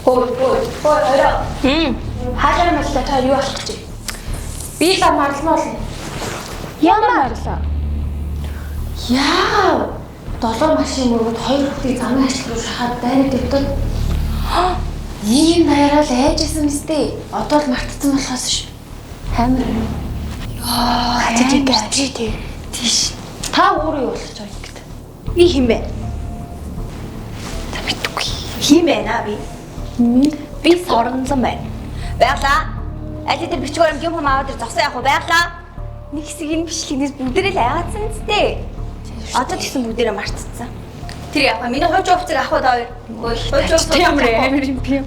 Ой, орой. Хаалаа мэлтэй та юу болох гэж? Би л марлмаа болно. Ямар марлаа? Яа! Долоо машин мөрөд хоёр хүүхдийг замын ачлал руу шахаад дайныг дэвтэн. Ийм даяараа л айжсэн мэт. Одоо л мартцсан болохоос ш. Хамир. Яа, тийм. Тийш. Та өөрөө юу болох гэж байна гэдэг. Би хэм бэ? Та мэдгүй. Хэм бэ наа би? Би соронзон байна. Баярлаа. Аль дээр бичгээр юм юм аваад зогсоо явах уу баярлаа. Нэг хэсэг энэ бичлэгнээс бүгдээрээ л айгаадсан зү. Одоо тэгсэн бүгдээрээ мартцсан. Тэр яг миний хойч овцыг авах удаа хоёр. Хойч овцыг ямар юм би.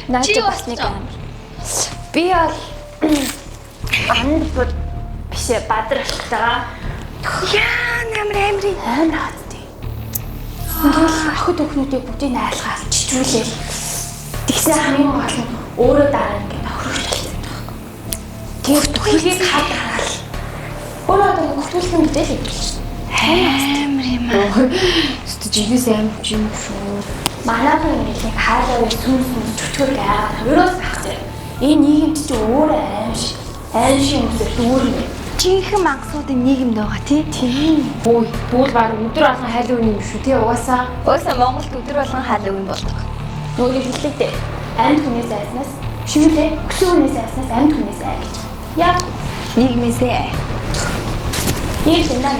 Наач бас нэг амар. Би бол анд биш бадралтаа. Яа амар хаадаг. Ингээл охид өхнүүдийг бүгдийг айлгаал чичүүлээл. Тэгсэн хамгийн гол нь өөрөө дараа ингээд охирч талсан байхгүй. Тэр төхөлийг хаадаал. Өөрөө одоо хөтөлсөн мэтэл хэлж амар юм аа. Өстө жигээс амар юм шүү. Манайхан ингээд яг хаалаа сүнс чөтгөр гайгаад хоёроос байх зэрэг. Энэ нийгэмд чи өөрөө аим шиг үсэр дүүрнэ. Жинхэнэ мангасуудын нийгэмд байгаа тийм. Ой, тэгвэл баг өдөр болгон хайлын үн юм шүү тий угаасаа. Монголд өдөр болгон хаалаа үн болдог. Нөгөө хэллэг дээ. Амьд хүнээс айснаас шивлээ өсөн хүнээс айснаас амьд хүнээс ай гэж. Яг нийгмээсээ нэг юм даа.